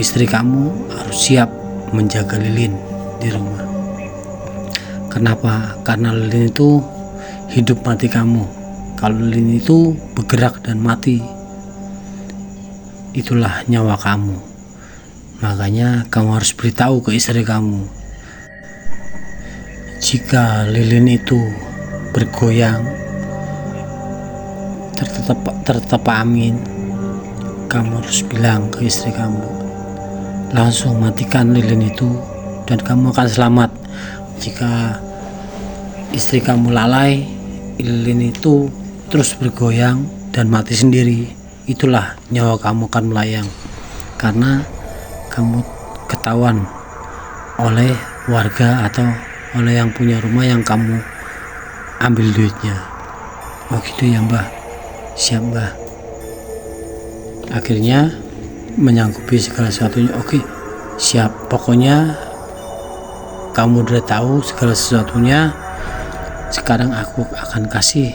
istri kamu harus siap menjaga lilin di rumah. Kenapa? Karena lilin itu hidup mati kamu. Kalau lilin itu bergerak dan mati, itulah nyawa kamu. Makanya kamu harus beritahu ke istri kamu, jika lilin itu bergoyang, tertetap angin, kamu harus bilang ke istri kamu, langsung matikan lilin itu dan kamu akan selamat. Jika istri kamu lalai, lilin itu terus bergoyang dan mati sendiri, itulah nyawa kamu akan melayang, karena kamu ketahuan oleh warga atau oleh yang punya rumah yang kamu ambil duitnya. Oh gitu ya Mbah, siap Mbah. Akhirnya menyanggupi segala sesuatunya. Oke, siap, pokoknya kamu udah tahu segala sesuatunya. Sekarang aku akan kasih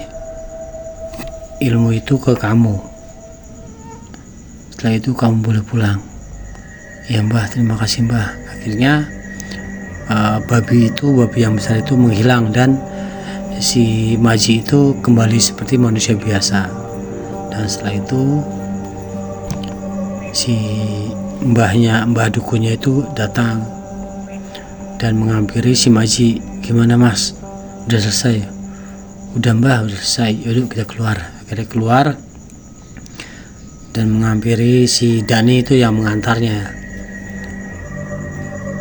ilmu itu ke kamu. Setelah itu kamu boleh pulang. Ya Mbah, terima kasih Mbah. Akhirnya babi yang besar itu menghilang dan si Maji itu kembali seperti manusia biasa. Dan setelah itu si mbah dukunya itu datang dan menghampiri si Maji. Gimana Mas, udah selesai? Udah Mbah, udah selesai. Yaudah kita keluar. Akhirnya keluar dan menghampiri si Dani itu yang mengantarnya.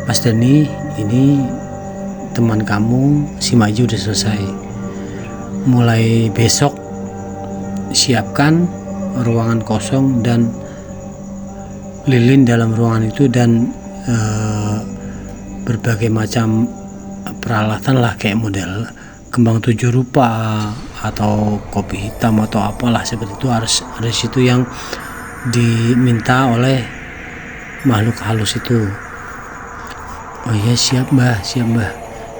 Mas Dani, ini teman kamu si Maji udah selesai. Mulai besok siapkan ruangan kosong dan lilin dalam ruangan itu, dan berbagai macam peralatan lah, kayak model kembang 7 rupa atau kopi hitam atau apalah seperti itu, harus ada situ yang diminta oleh makhluk halus itu. Oh iya siap Mbah, siap Mbah.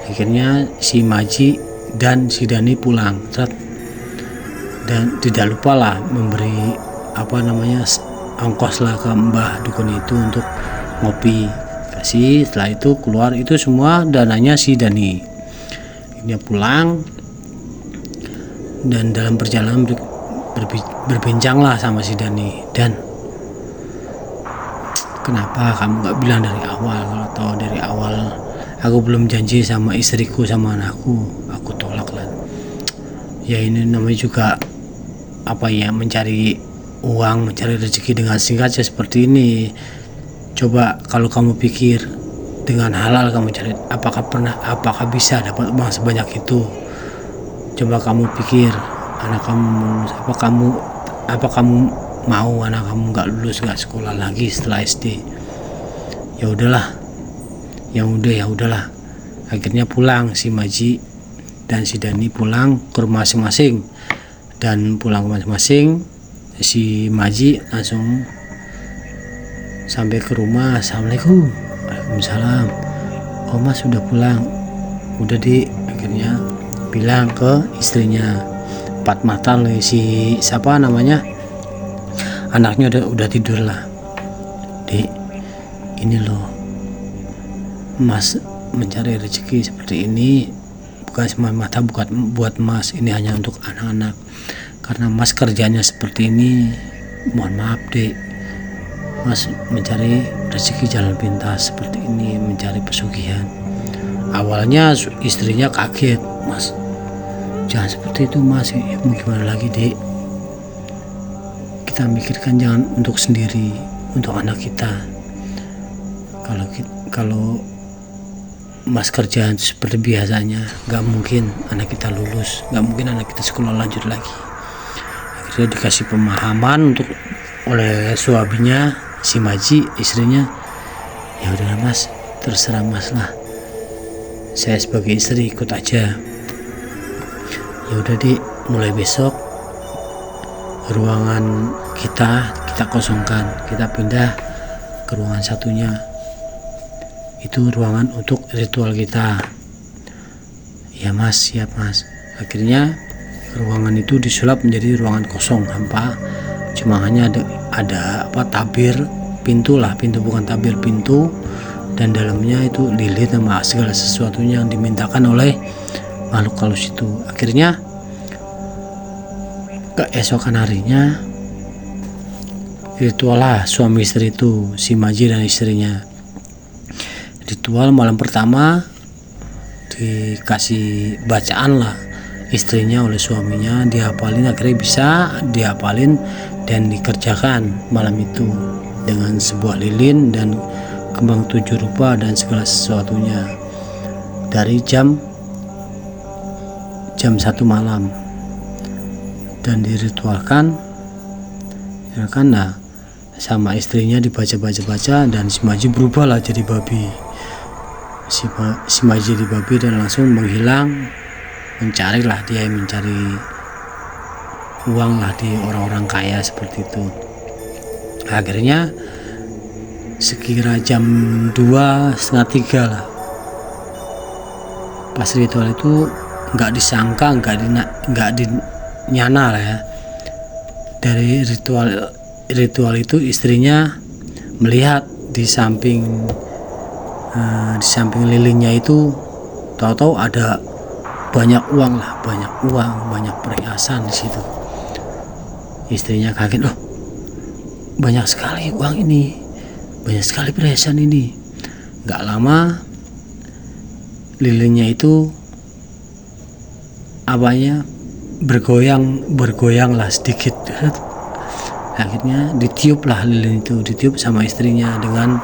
Akhirnya si Maji dan si Dani pulang, dan tidak lupa lah memberi ongkos lah ke Mbah Dukun itu untuk ngopi. Kasih, setelah itu keluar, itu semua dananya si Dani. Dia pulang dan dalam perjalanan berbincang lah sama si Dani. Dan kenapa kamu gak bilang dari awal? Kalau tahu dari awal, aku belum janji sama istriku sama anakku, aku tolak lah. Ya ini namanya juga mencari uang, mencari rezeki dengan singkat seperti ini. Coba kalau kamu pikir dengan halal kamu cari, apakah bisa dapat uang sebanyak itu? Coba kamu pikir, anak kamu, apa kamu mau anak kamu nggak lulus, nggak sekolah lagi setelah SD? Ya udahlah. Akhirnya pulang si Maji dan si Dani pulang ke rumah masing-masing. Dan pulang ke masing-masing, si Maji langsung sampai ke rumah. Assalamualaikum. Waalaikumsalam. Oh Mas sudah pulang? Udah akhirnya bilang ke istrinya, empat mata nih, siapa namanya, anaknya udah tidur lah. Dek, ini loh, Mas mencari rezeki seperti ini bukan semata-mata buat Mas, ini hanya untuk anak-anak. Karena Mas kerjanya seperti ini, mohon maaf Dek, Mas mencari rezeki jalan pintas seperti ini, mencari pesugihan. Awalnya istrinya kaget, Mas jangan seperti itu Mas. Ya, mau gimana lagi Dek, kita mikirkan jangan untuk sendiri, untuk anak kita. Kalau Mas kerjaan seperti biasanya, gak mungkin anak kita lulus, gak mungkin anak kita sekolah lanjut lagi. Akhirnya dikasih pemahaman oleh suaminya, si Maji, istrinya. Ya udah Mas, terserah Mas lah, saya sebagai istri ikut aja. Ya udah Dik, mulai besok ruangan kita kosongkan, kita pindah ke ruangan satunya. Itu ruangan untuk ritual kita. Ya Mas, siap Mas. Akhirnya ruangan itu disulap menjadi ruangan kosong, hampa. Cuma hanya ada tabir pintu bukan tabir, pintu, dan dalamnya itu lilin sama segala sesuatunya yang dimintakan oleh makhluk halus itu. Akhirnya keesokan harinya ritual lah suami istri itu, si Maji dan istrinya. Ritual malam pertama dikasih bacaan lah istrinya oleh suaminya, dihafalin, akhirnya bisa dihafalin dan dikerjakan malam itu dengan sebuah lilin dan kembang 7 rupa dan segala sesuatunya dari jam 1 malam, dan diritualkan ya kan. Nah, sama istrinya dibaca dan si Maji berubah lah jadi babi. Si Maji jadi babi dan langsung menghilang, mencari uang lah di orang-orang kaya seperti itu. Akhirnya sekira jam 2:30 lah, pas ritual itu nggak disangka, nggak dinyana lah ya, dari ritual itu istrinya melihat di samping lilinnya itu, tahu-tahu ada banyak uang, banyak perhiasan di situ. Istrinya kaget, oh banyak sekali uang ini, banyak sekali perhiasan ini. Gak lama lilinnya itu bergoyang lah sedikit. Akhirnya ditiup lah lilin itu, ditiup sama istrinya dengan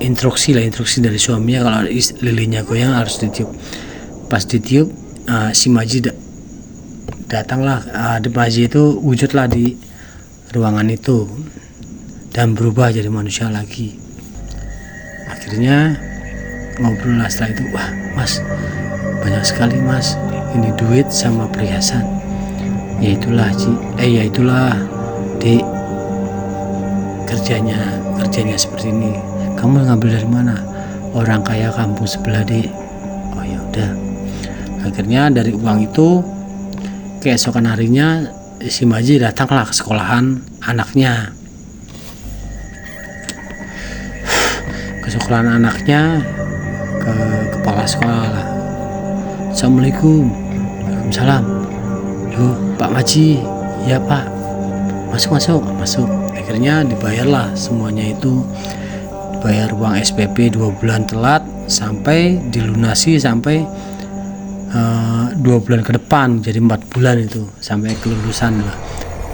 instruksi dari suaminya, kalau lilinnya goyang harus ditiup. Pas ditiup, si Maji datanglah, Maji itu wujudlah di ruangan itu dan berubah jadi manusia lagi. Akhirnya ngobrol lah setelah itu, wah mas, banyak sekali mas, ini duit sama perhiasan. Ya itulah di kerjanya seperti ini. Kamu ngambil dari mana? Orang kaya kampung sebelah deh. Oh ya udah. Akhirnya dari uang itu keesokan harinya si Maji datanglah ke sekolahan anaknya. Ke kepala sekolah lah. Assalamualaikum. Waalaikumsalam. Loh Pak Maji. Ya Pak. Masuk. Akhirnya dibayarlah semuanya itu. Bayar uang SPP 2 bulan telat sampai dilunasi sampai 2 bulan ke depan, jadi 4 bulan itu sampai kelulusan lah.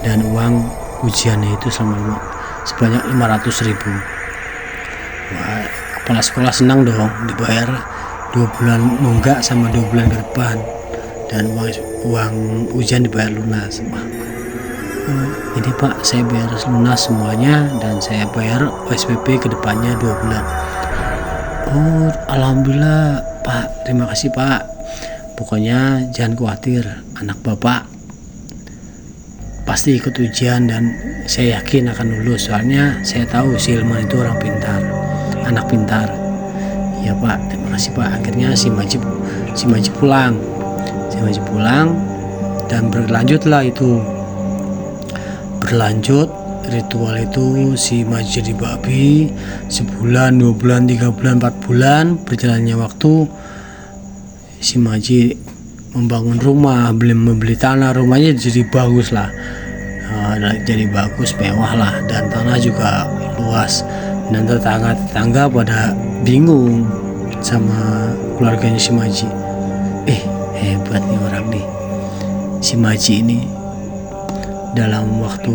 Dan uang ujiannya itu sebanyak 500.000. Wah, kepala sekolah senang dong, dibayar 2 bulan nunggak sama 2 bulan ke depan, dan uang ujian dibayar lunas. Wah, ini Pak, saya bayar lunas semuanya dan saya bayar SPP ke depannya 2 bulan. Oh alhamdulillah Pak, terima kasih Pak. Pokoknya jangan khawatir, anak Bapak pasti ikut ujian dan saya yakin akan lulus, soalnya saya tahu si Ilman itu orang pintar, anak pintar. Ya Pak, terima kasih Pak. Akhirnya si Maji pulang dan berlanjut ritual itu. Si Maji jadi babi sebulan, 2 bulan, 3 bulan, 4 bulan. Berjalannya waktu, si Maji membangun rumah, membeli tanah, rumahnya jadi bagus lah, jadi bagus, mewah lah, dan tanah juga luas. Dan tetangga pada bingung sama keluarganya si Maji. Hebat nih orang nih, si Maji ini dalam waktu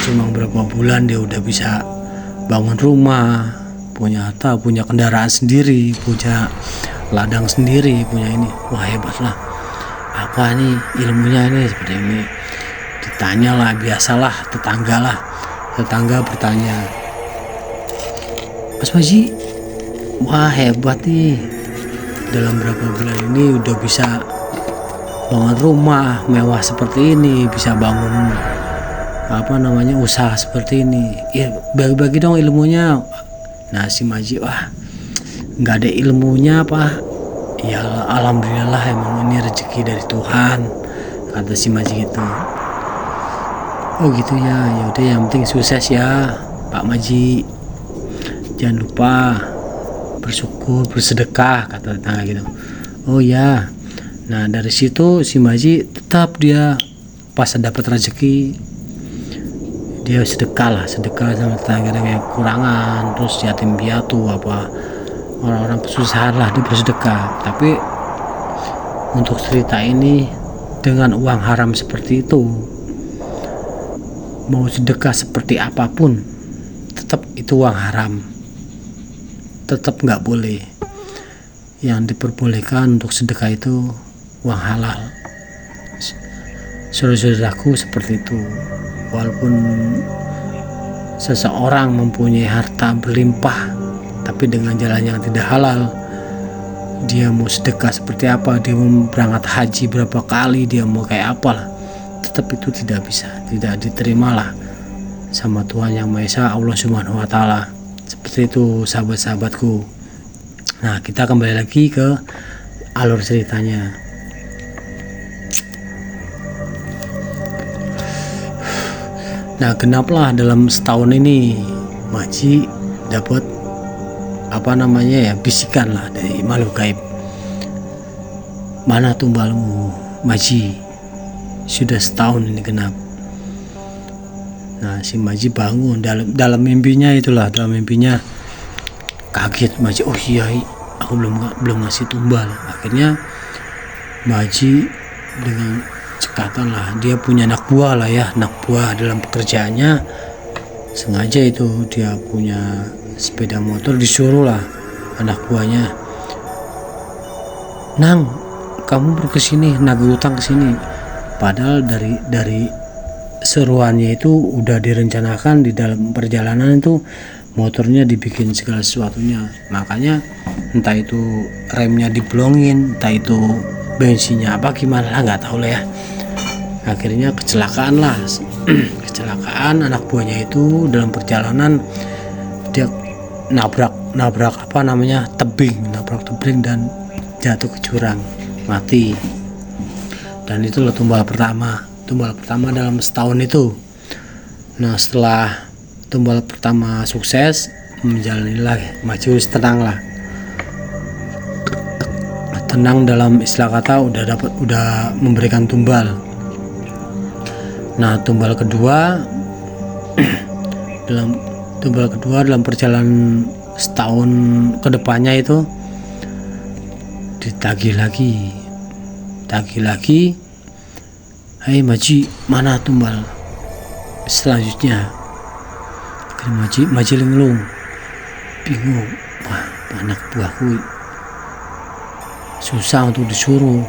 cuma berapa bulan dia udah bisa bangun rumah, punya kendaraan sendiri, punya ladang sendiri, punya ini. Wah hebat lah, apa nih ilmunya ini seperti ini. Ditanya lah, biasalah tetangga bertanya, Mas Maji, wah hebat nih, dalam berapa bulan ini udah bisa bangun rumah mewah seperti ini, bisa bangun usaha seperti ini. Ya bagi-bagi dong ilmunya. Nah si Maji, wah nggak ada ilmunya Pak. Ya alhamdulillah, emang ini rezeki dari Tuhan, kata si Maji gitu. Oh gitu ya, ya udah, yang penting sukses ya Pak Maji, jangan lupa bersyukur, bersedekah, kata tetangga gitu. Oh ya. Nah dari situ si Maji tetap dia pas dapat rezeki dia sedekah sama tetangga yang kekurangan, terus yatim piatu apa orang-orang kesusahan lah, dia bersedekah. Tapi untuk cerita ini, dengan uang haram seperti itu, mau sedekah seperti apapun tetap itu uang haram, tetap nggak boleh. Yang diperbolehkan untuk sedekah itu uang halal. Saudara-saudaraku, seperti itu. Walaupun seseorang mempunyai harta berlimpah tapi dengan jalan yang tidak halal, dia mau sedekah seperti apa, dia mau berangkat haji berapa kali, dia mau kayak apalah, tetap itu tidak bisa, tidak diterimalah sama Tuhan Yang Maha Esa, Allah Subhanahu wa Ta'ala. Seperti itu sahabat-sahabatku. Nah, kita kembali lagi ke alur ceritanya. Nah, genaplah dalam setahun ini Maji dapat bisikan lah dari makhluk gaib. Mana tumbalmu Maji, sudah setahun ini genap. Nah si Maji bangun dalam mimpinya itulah, dalam mimpinya kaget Maji, oh iya aku belum ngasih tumbal. Akhirnya Maji dengan cekatan lah, dia punya anak buah lah ya, anak buah dalam pekerjaannya sengaja itu dia punya sepeda motor, disuruh lah anak buahnya, Nang kamu berkesini, nagih utang kesini. Padahal dari seruannya itu udah direncanakan di dalam perjalanan itu motornya dibikin segala sesuatunya, makanya entah itu remnya diblongin, entah itu bensinnya apa gimana lah, nggak tahu lah ya. Akhirnya kecelakaan lah. Kecelakaan, anak buahnya itu dalam perjalanan dia nabrak tebing dan jatuh ke jurang, mati. Dan itulah tumbal pertama dalam setahun itu. Nah setelah tumbal pertama sukses, menjalanilah Maji tenang dalam istilah kata, udah memberikan tumbal. Nah tumbal kedua dalam perjalanan setahun kedepannya itu ditagih lagi. Hai Maji, mana tumbal selanjutnya? Maji linglung, bingung. Wah, anak buahku susah untuk disuruh,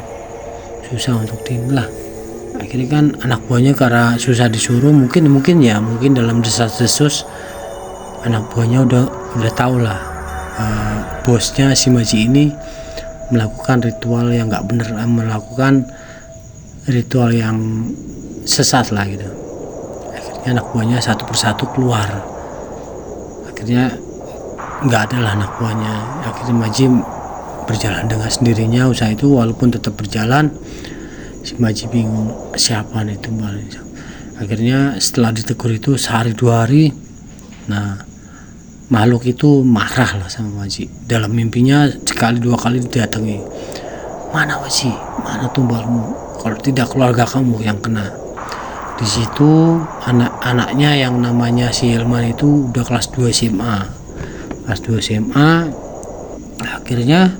susah untuk timlah. Akhirnya kan anak buahnya karena susah disuruh, mungkin dalam desas-desus anak buahnya udah tahu lah, bosnya si Maji ini melakukan ritual yang nggak bener, melakukan ritual yang sesat lah gitu. Akhirnya anak buahnya satu persatu keluar. Akhirnya nggak ada lah anak buahnya. Akhirnya Maji berjalan dengan sendirinya. Usaha itu walaupun tetap berjalan, si Maji bingung siapa nih tumbal. Akhirnya setelah ditegur itu sehari 2 hari, nah makhluk itu marah lah sama Maji. Dalam mimpinya sekali 2 kali didatangi, mana Maji, mana tumbalmu, kalau tidak keluarga kamu yang kena. Di situ anak-anaknya yang namanya si Hilman itu udah kelas 2 SMA. Akhirnya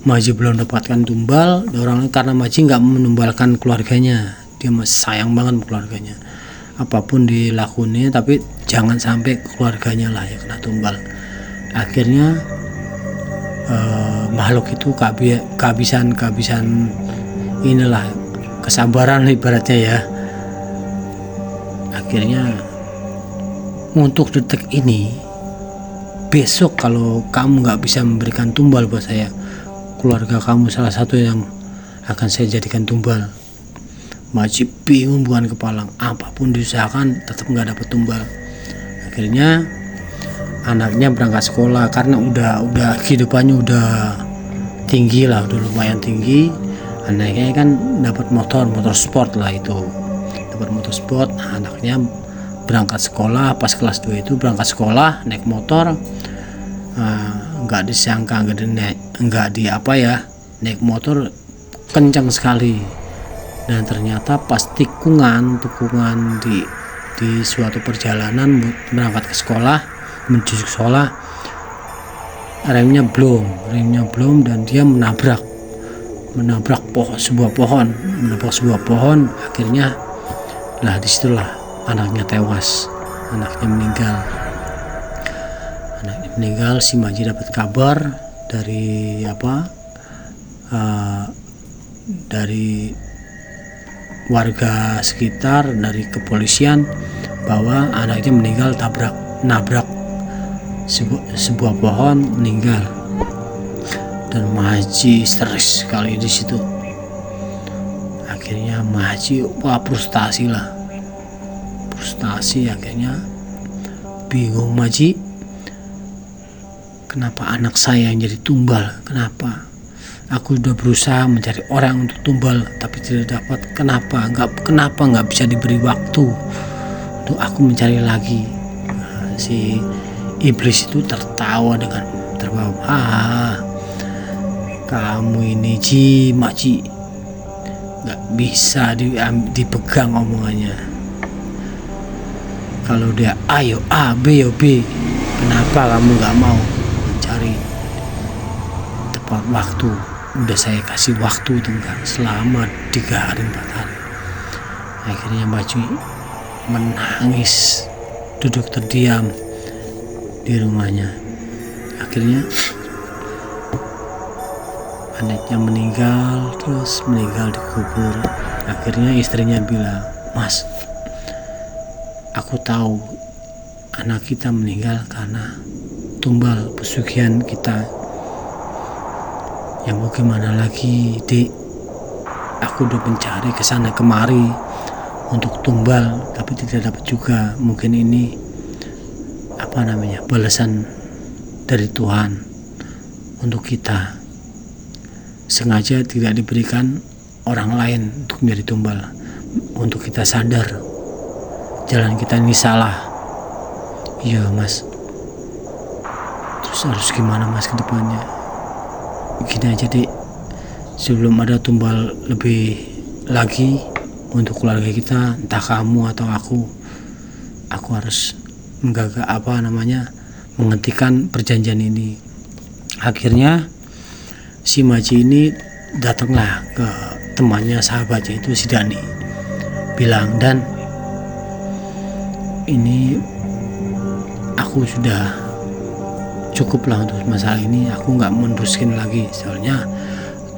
Maji belum dapatkan tumbal karena Maji nggak menumbalkan keluarganya. Dia masih sayang banget keluarganya, apapun dilakukannya, tapi jangan sampai keluarganya lah yang kena tumbal. Akhirnya makhluk itu kehabisan inilah kesabaran ibaratnya ya. Akhirnya untuk detik ini, besok kalau kamu nggak bisa memberikan tumbal buat saya, keluarga kamu salah satu yang akan saya jadikan tumbal. Maji bingung bukan kepalang, apapun diusahakan tetap nggak dapat tumbal. Akhirnya anaknya berangkat sekolah karena udah kehidupannya udah tinggi lah, udah lumayan tinggi. Anaknya kan dapat motor sport lah, itu kabar motorsport. Anaknya berangkat sekolah, pas kelas 2 itu berangkat sekolah naik motor, nggak disangka naik motor kencang sekali, dan ternyata pas tikungan di suatu perjalanan berangkat ke sekolah, menuju sekolah, remnya belum dan dia menabrak sebuah pohon. Akhirnya disitulah anaknya tewas, anaknya meninggal. Si Maji dapat kabar dari dari warga sekitar, dari kepolisian, bahwa anaknya meninggal nabrak sebuah pohon, meninggal. Dan Maji stres sekali di situ. Akhirnya Maji frustasi, akhirnya bingung Maji, kenapa anak saya yang jadi tumbal? Kenapa? Aku udah berusaha mencari orang untuk tumbal tapi tidak dapat. Kenapa nggak bisa diberi waktu untuk aku mencari lagi? Si iblis itu tertawa dengan terbawa. Kamu ini Maji nggak bisa dipegang omongannya. Kalau dia ayo A, B, yo B, kenapa kamu nggak mau mencari tepat waktu? Udah saya kasih waktu tenggang selama 3 hari 4 hari. Akhirnya Maji menangis, duduk terdiam di rumahnya. Akhirnya anaknya meninggal dikubur. Akhirnya istrinya bilang, Mas, aku tahu anak kita meninggal karena tumbal pesugihan kita. Ya mau gimana lagi, Dik? Aku udah mencari kesana kemari untuk tumbal tapi tidak dapat juga. Mungkin ini balasan dari Tuhan untuk kita. Sengaja tidak diberikan orang lain untuk menjadi tumbal, untuk kita sadar jalan kita ini salah. Iya Mas, terus harus gimana Mas ke depannya? Gini aja Dik, sebelum ada tumbal lebih lagi untuk keluarga kita, entah kamu atau aku harus menghentikan perjanjian ini. Akhirnya si Maji ini datanglah ke temannya, sahabatnya itu si Dani, bilang, Dan, ini aku sudah cukup lah untuk masalah ini, aku nggak meneruskan lagi. Soalnya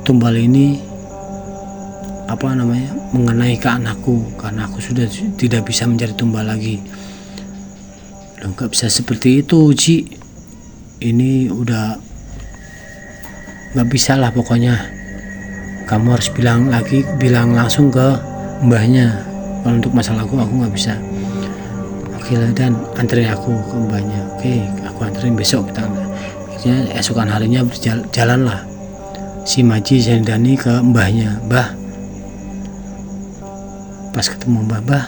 tumbal ini mengenai ke anakku, karena aku sudah tidak bisa mencari tumbal lagi. Loh, nggak bisa seperti itu Ji, ini udah nggak bisa lah, pokoknya kamu harus bilang langsung ke mbahnya. Kalau untuk masalah aku nggak bisa. Oke lah, Dan, anterin aku ke mbahnya. Oke, aku anterin besok kita. Akhirnya esokan harinya berjalan lah si Maji dan Dani ke mbahnya. Mbah, pas ketemu mbah,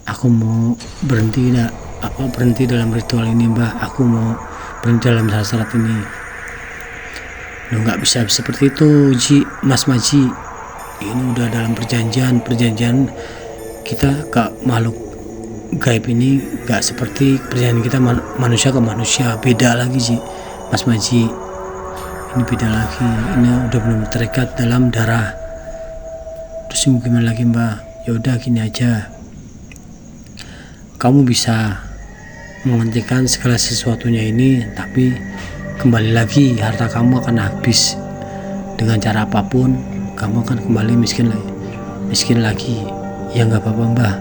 aku mau berhenti dalam ritual ini Mbah, aku mau berhenti dalam syarat ini. Lo nggak bisa seperti itu Mas Maji, ini udah dalam perjanjian kita ke makhluk gaib ini, nggak seperti perjanjian kita manusia ke manusia, beda lagi Mas Maji, ini beda lagi, ini udah belum terikat dalam darah. Terus gimana lagi Mbah? Ya udah gini aja, kamu bisa menghentikan segala sesuatunya ini, tapi kembali lagi harta kamu akan habis dengan cara apapun, kamu akan kembali miskin lagi. Ya nggak apa-apa Mbah,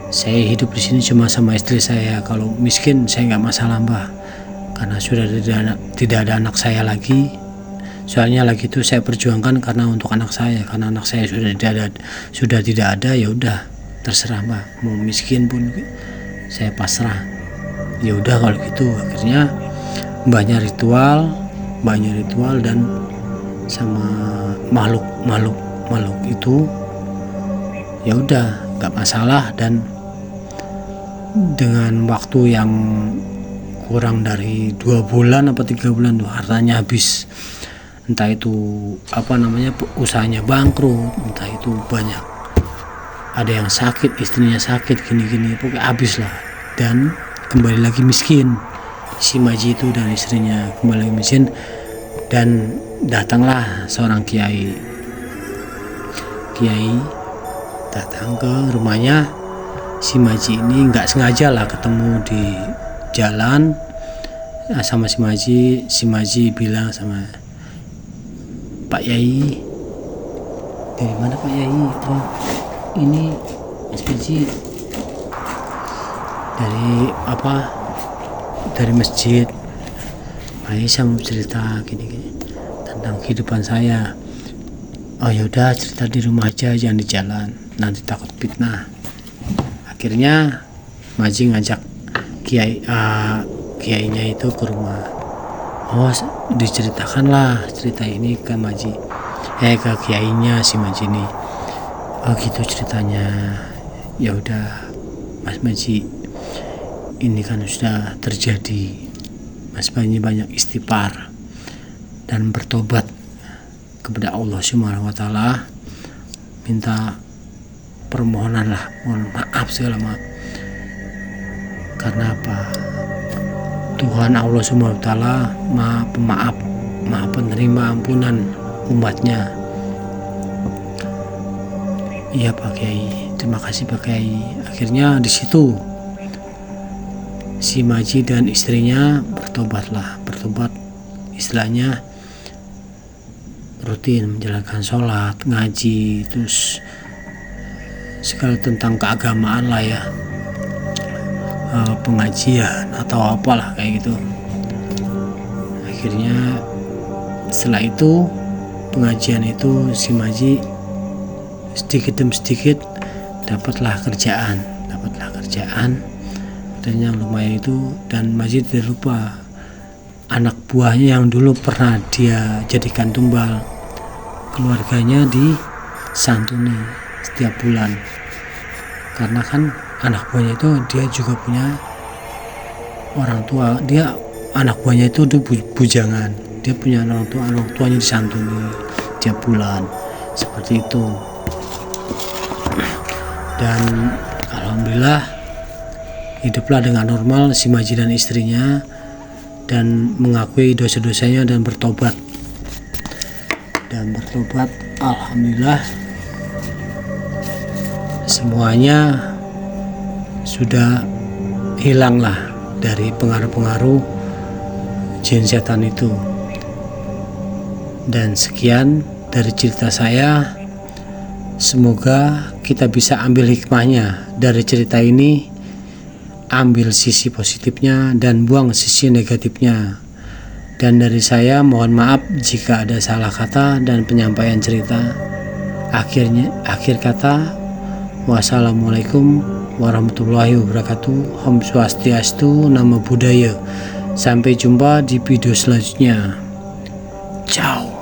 saya hidup di sini cuma sama istri saya. Kalau miskin saya nggak masalah Mbah, karena sudah tidak ada anak saya lagi. Soalnya lagi itu saya perjuangkan karena untuk anak saya, karena anak saya sudah tidak ada. Ya udah, terserah Mbah, mau miskin pun saya pasrah. Ya udah kalau gitu. Akhirnya mbahnya ritual dan sama makhluk itu ya udah nggak masalah. Dan dengan waktu yang kurang dari 2 bulan apa 3 bulan tuh hartanya habis, entah itu usahanya bangkrut, entah itu banyak ada yang sakit, istrinya sakit, gini-gini, pokoknya habis lah. Dan kembali lagi miskin si Maji itu, dan istrinya kembali lagi miskin. Dan datanglah seorang kiai datang ke rumahnya si Maji ini, nggak sengaja lah ketemu di jalan sama si Maji bilang sama Pak Yai, dari mana Pak Yai? Oh ini Mas Maji dari masjid. Pak Yai sama cerita gini tentang kehidupan saya. Oh yaudah, cerita di rumah aja, jangan di jalan, nanti takut fitnah. Akhirnya Maji ngajak kiainya itu ke rumah. Oh diceritakanlah cerita ini ke Maji, ke kiainya si Maji ini. Oh gitu ceritanya. Ya udah Mas Maji, ini kan sudah terjadi, Mas Maji banyak istighfar dan bertobat kepada Allah Subhanahu wa Ta'ala, minta permohonan lah, mohon maaf segala macam. Karena apa? Tuhan Allah Subhanahu wa Ta'ala Maha Pemaaf, Maha Penerima ampunan umatnya. Iya Pak Kiai, terima kasih Pak Kiai. Akhirnya di situ si Maji dan istrinya bertobat, istilahnya rutin menjalankan sholat, ngaji, terus segala tentang keagamaan lah ya, pengajian atau apalah kayak gitu. Akhirnya setelah itu pengajian itu si Maji sedikit demi sedikit dapatlah kerjaan dan yang lumayan itu. Dan Maji tidak lupa anak buahnya yang dulu pernah dia jadikan tumbal, keluarganya disantuni setiap bulan. Karena kan anak buahnya itu dia juga punya orang tua, dia anak buahnya itu bujangan, dia punya orang tuanya disantuni tiap bulan seperti itu. Dan alhamdulillah hiduplah dengan normal si Maji dan istrinya, dan mengakui dosa-dosanya dan bertobat. Alhamdulillah semuanya sudah hilanglah dari pengaruh-pengaruh jin setan itu. Dan sekian dari cerita saya, semoga kita bisa ambil hikmahnya dari cerita ini, ambil sisi positifnya dan buang sisi negatifnya. Dan dari saya mohon maaf jika ada salah kata dan penyampaian cerita. Akhir kata, wassalamualaikum warahmatullahi wabarakatuh. Om Swastiastu, Namo Buddhaya. Sampai jumpa di video selanjutnya. Ciao.